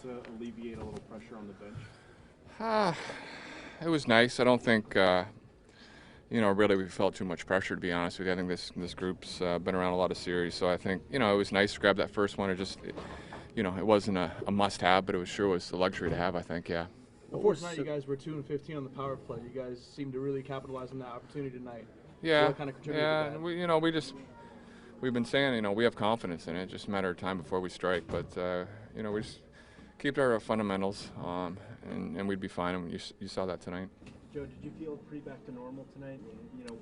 to alleviate a little pressure on the bench? It was nice. I don't think, really we felt too much pressure, to be honest with you. I think this group's been around a lot of series, so I think, it was nice to grab that first one. It wasn't a must-have, but it was a luxury to have, I think, yeah. Before tonight, you guys were 2-15 on the power play. You guys seemed to really capitalize on that opportunity tonight. Yeah, what kind of contributed to that? We've been saying, we have confidence in it. It's just a matter of time before we strike. But, we just keep our fundamentals, and we'd be fine. And you saw that tonight. Joe, did you feel pretty back to normal tonight?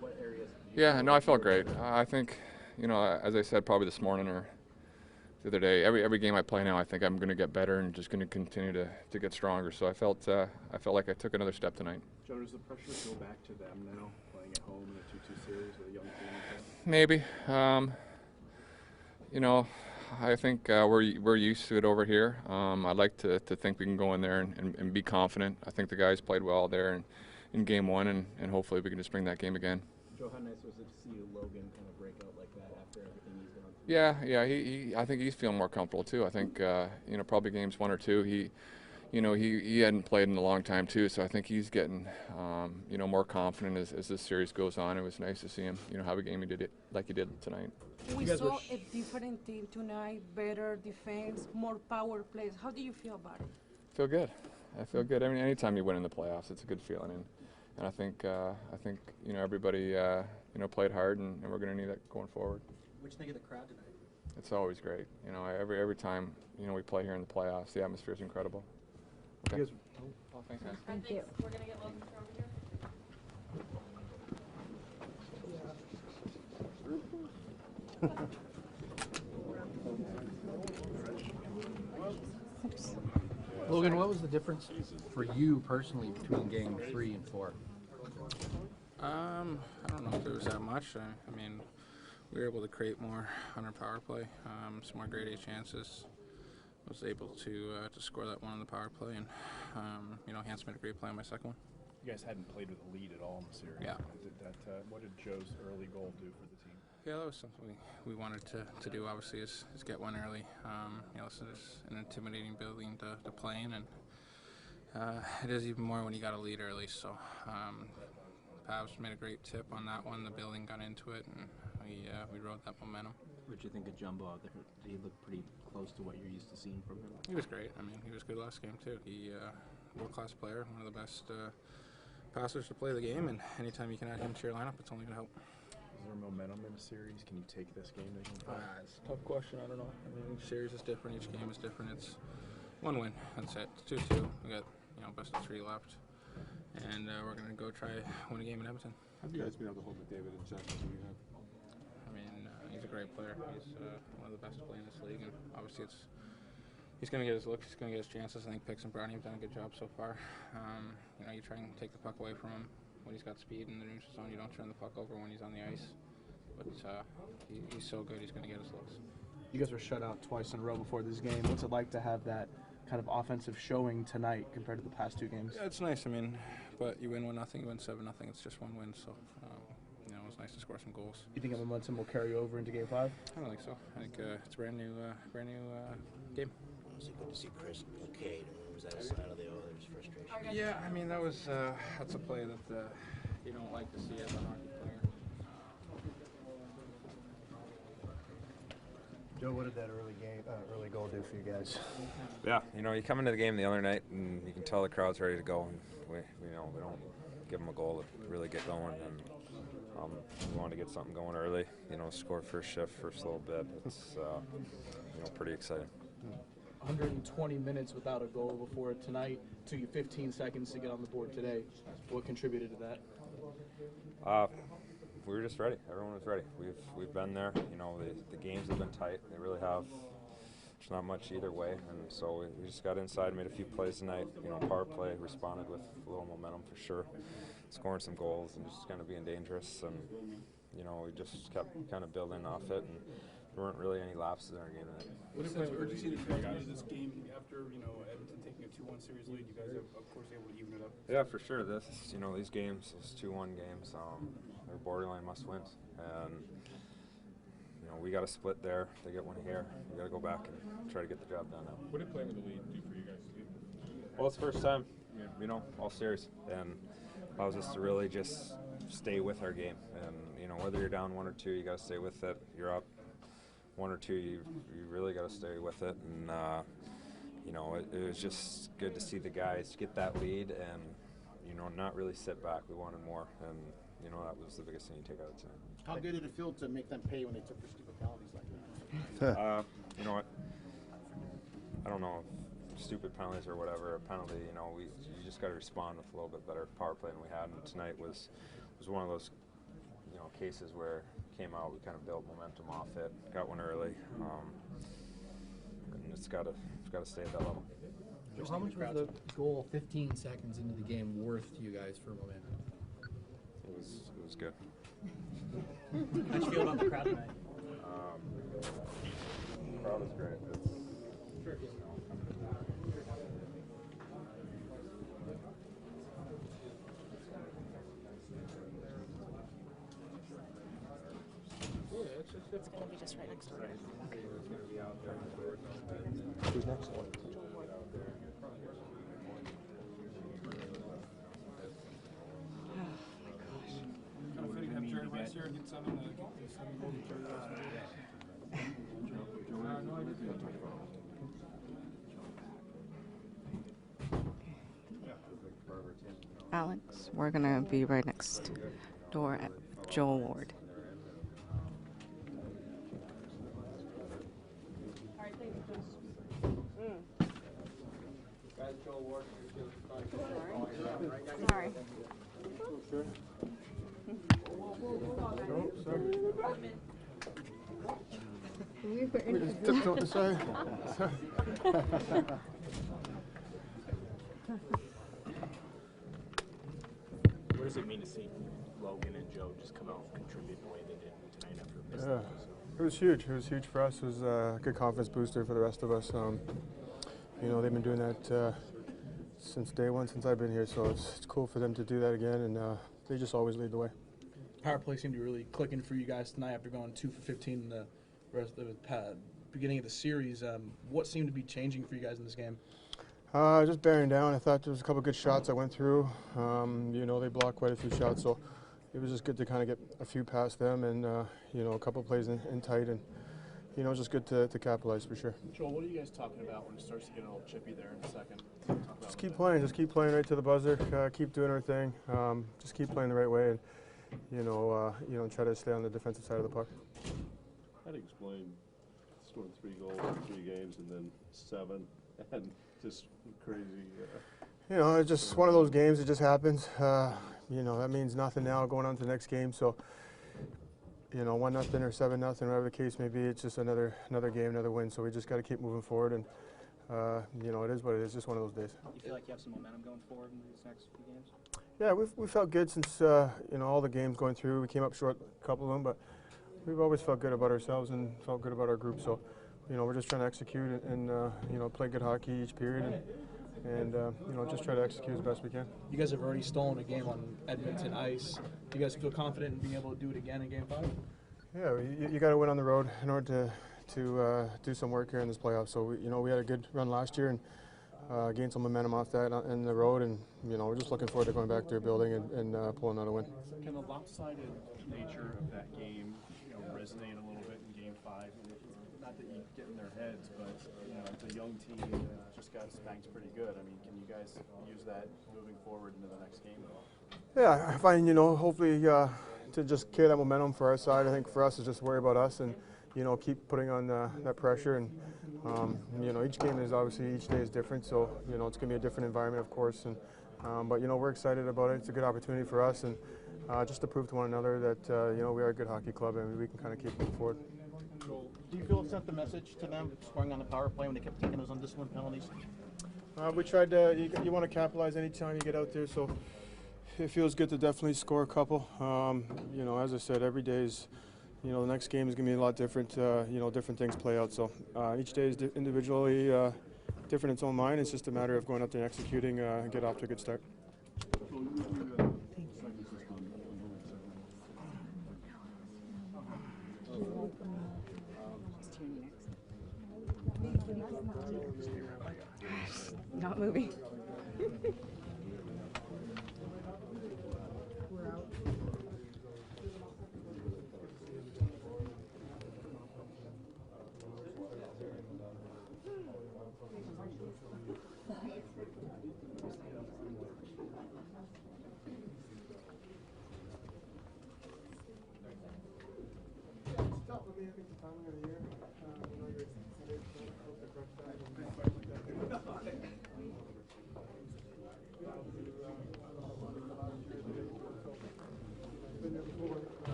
What areas? Yeah, no, I felt great. I think, as I said probably this morning or the other day, every game I play now, I think I'm going to get better and just going to continue to get stronger. So I felt like I took another step tonight. Joe, does the pressure go back to them now, playing at home in a 2-2 series with a young team? Maybe. I think we're used to it over here. I'd like to think we can go in there and be confident. I think the guys played well there in game one, and hopefully we can just bring that game again. Joe, how nice was it to see Logan kind of break out like that after everything he's gone through? Yeah. I think he's feeling more comfortable too. I think probably games one or two he hadn't played in a long time too, so I think he's getting more confident as this series goes on. It was nice to see him have a game he did it like he did tonight. We saw a different team tonight, better defense, more power plays. How do you feel about it? Feel good. I feel good. I mean, anytime you win in the playoffs, it's a good feeling, and I think everybody played hard, and we're going to need that going forward. What you think of the crowd tonight? It's always great. Every time we play here in the playoffs, the atmosphere is incredible. Okay. Thanks, guys. Thank you. We're going to get Logan over here. Logan, what was the difference for you personally between game 3 and 4? I don't know if there was that much. I mean, we were able to create more on our power play, some more grade A chances. I was able to score that one on the power play, and Hans made a great play on my second one. You guys hadn't played with a lead at all in the series. Yeah. What did Joe's early goal do for the team? Yeah, that was something we wanted to do. Obviously, is get one early. It's an intimidating building to play in, and it is even more when you got a lead early. So, Pavs made a great tip on that one. The building got into it, and we rode that momentum. What did you think of Jumbo out there? Did he look pretty close to what you're used to seeing from him? He was great. I mean, he was good last game too. He world-class player, one of the best passers to play the game, and anytime you can add him to your lineup, it's only going to help. Is there momentum in a series? Can you take this game to game 5? It's a tough question. I don't know. I mean, each series is different. Each game is different. It's one win. That's it. It's 2-2. We got best of 3 left, and we're going to go try win a game in Edmonton. Have you guys been able to hold McDavid in check as we have? I mean, he's a great player. He's one of the best to play in this league, and obviously he's going to get his looks. He's going to get his chances. I think PIX and Brownie have done a good job so far. You try and take the puck away from him when he's got speed in the neutral zone. You don't turn the puck over when he's on the ice. But he's so good, he's going to get his looks. You guys were shut out twice in a row before this game. What's it like to have that kind of offensive showing tonight compared to the past 2 games? Yeah, it's nice. I mean, but you win 1-0, you win 7-0. It's just one win, so it was nice to score some goals. You think the momentum will carry over into game 5? I don't think so. I think it's a brand new game. Was it good to see Chris okay? Was that a sign of the others' frustration? Yeah, I mean that's a play that you don't like to see as a hockey player. Joe, what did that early goal do for you guys? Yeah, you come into the game the other night and you can tell the crowd's ready to go, and we don't give them a goal to really get going, and we wanted to get something going early. Score first shift, first little bit. It's pretty exciting. 120 minutes without a goal before tonight. Took you 15 seconds to get on the board today. What contributed to that? We were just ready. Everyone was ready. We've been there. The games have been tight. They really have. There's not much either way, and so we just got inside, made a few plays tonight. Power play, responded with a little momentum for sure, scoring some goals and just kind of being dangerous. And we just kept kind of building off it, and there weren't really any lapses in our game tonight. What sense of urgency did you guys into this game after Edmonton taking a 2-1 series lead? You guys are of course able to even it up. Yeah, for sure. These games, those 2-1 games, they're borderline must-wins, and we got to split there. They get one here. We got to go back and try to get the job done now. What did playing with the lead do for you guys? Well, it's the first time, you know, all series, and allows us to really just stay with our game. And you know, whether you're down 1 or 2, you got to stay with it. You're up 1 or 2, you really got to stay with it. And you know, it was just good to see the guys get that lead and you know not really sit back. We wanted more, and you know that was the biggest thing you take out of tonight. How good did it feel to make them pay when they took their stupid penalties like that? You know what? I don't know if stupid penalties or whatever. A penalty, you know, you just got to respond with a little bit better power play than we had. And tonight was one of those, you know, cases where it came out. We kind of built momentum off it, got one early, and it's got to stay at that level. How much was the goal 15 seconds into the game worth to you guys for momentum? It was good. How'd you feel about the crowd tonight? The crowd is great. It's going to be just right next door. Who's next? Kind of fitting to have Jerry Rice here and get some in the goal to Jerry Rice. No idea. Alex, we're going to be right next door at Joel Ward. Sorry. We just tiptoed aside. What does it mean to see Logan and Joe just come out and contribute the way they did tonight after missing? It was huge. It was huge for us. It was a good confidence booster for the rest of us. You know, they've been doing that since day one, since I've been here, so it's cool for them to do that again, and they just always lead the way. Power play seemed to be really clicking for you guys tonight after going 2 for 15 in the rest of the beginning of the series. What seemed to be changing for you guys in this game? Just bearing down. I thought there was a couple good shots I went through. You know, they blocked quite a few shots, so it was just good to kind of get a few past them and, you know, a couple plays in tight, and, you know, just good to capitalize for sure. Joel, what are you guys talking about when it starts to get a little chippy there in a second? Just keep playing right to the buzzer. Keep doing our thing. Just keep playing the right way, and you know, try to stay on the defensive side of the puck. How do you explain scoring 3 goals in 3 games and then 7, and just crazy? You know, it's just one of those games. It just happens. You know, that means nothing now going on to the next game. So, you know, 1-0 or 7-0, whatever the case may be, it's just another game, another win. So we just got to keep moving forward, and you know, it is what it is. Just one of those days. You feel like you have some momentum going forward in these next few games? Yeah, we felt good since you know, all the games going through. We came up short a couple of them, but we've always felt good about ourselves and felt good about our group. So, you know, we're just trying to execute and you know, play good hockey each period, and you know, just try to execute as best we can. You guys have already stolen a game on Edmonton ice. Do you guys feel confident in being able to do it again in Game 5? Yeah, you got to win on the road in order to do some work here in this playoff. So you know, we had a good run last year and gained some momentum off that in the road, and you know, we're just looking forward to going back to our building and pulling out a win. Can the lopsided nature of that game, you know, resonate a little bit in Game 5? Not that you get in their heads, but you know, it's a young team that just got spanked pretty good. I mean, can you guys use that moving forward into the next game? Yeah, I find, you know, hopefully to just carry that momentum for our side. I think for us is just worry about us and, you know, keep putting on that pressure. And you know, each game is obviously, each day is different, so you know, it's going to be a different environment, of course. And but you know, we're excited about it. It's a good opportunity for us, and just to prove to one another that you know, we are a good hockey club and we can kind of keep moving forward. Do you feel it sent the message to them, scoring on the power play when they kept taking those undisciplined penalties? We tried to. You want to capitalize anytime you get out there, so it feels good to definitely score a couple. You know, as I said, every day is, you know, the next game is going to be a lot different. You know, different things play out. So each day is individually different in its own mind. It's just a matter of going out there and executing and get off to a good start. Not moving.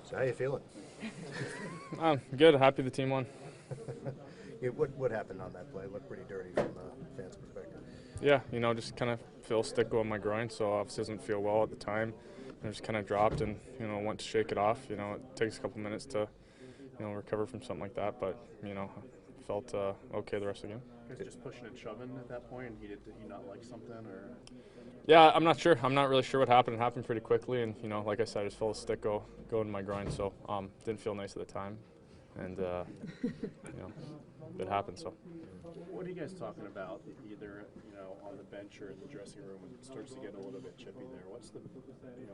So how you feeling? I'm good. Happy the team won. What happened on that play? Looked pretty dirty from a fan's perspective. Yeah, just kind of feel a stick go in my groin, so obviously doesn't feel well at the time. I just kind of dropped and went to shake it off. It takes a couple minutes to recover from something like that, but felt okay the rest of the game. You guys just pushing and shoving at that point, and did he not like something or? Yeah, I'm not sure. I'm not really sure what happened. It happened pretty quickly, and like I said, I just felt a stick go in my groin, so didn't feel nice at the time, and it happened. So. What are you guys talking about, either on the bench or in the dressing room, when it starts to get a little bit chippy there? What's the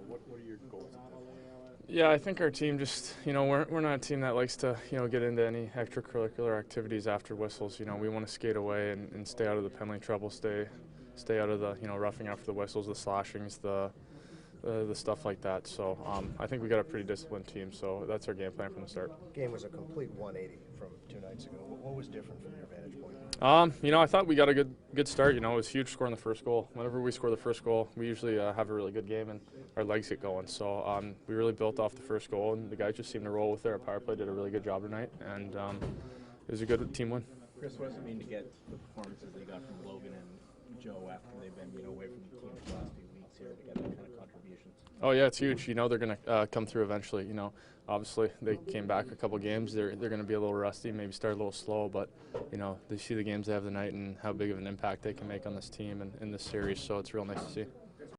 what are your goals at that point? Yeah, I think our team just we're not a team that likes to get into any extracurricular activities after whistles. We want to skate away and stay out of the penalty trouble, stay out of the roughing after the whistles, the slashings, the stuff like that. So I think we got a pretty disciplined team. So that's our game plan from the start. Game was a complete 180 from 2 nights ago. What was different from your vantage point? I thought we got a good start. It was huge scoring the first goal. Whenever we score the first goal, we usually have a really good game and our legs get going. So we really built off the first goal, and the guys just seemed to roll with it. Our power play did a really good job tonight, and it was a good team win. Chris, what does it mean to get the performances they got from Logan and Joe after they've been away from the team for the last few weeks here, to get that kind of contributions? Oh yeah, it's huge. They're going to come through eventually. Obviously they came back a couple games. They're going to be a little rusty, maybe start a little slow, but they see the games they have tonight and how big of an impact they can make on this team and in this series. So it's real nice to see.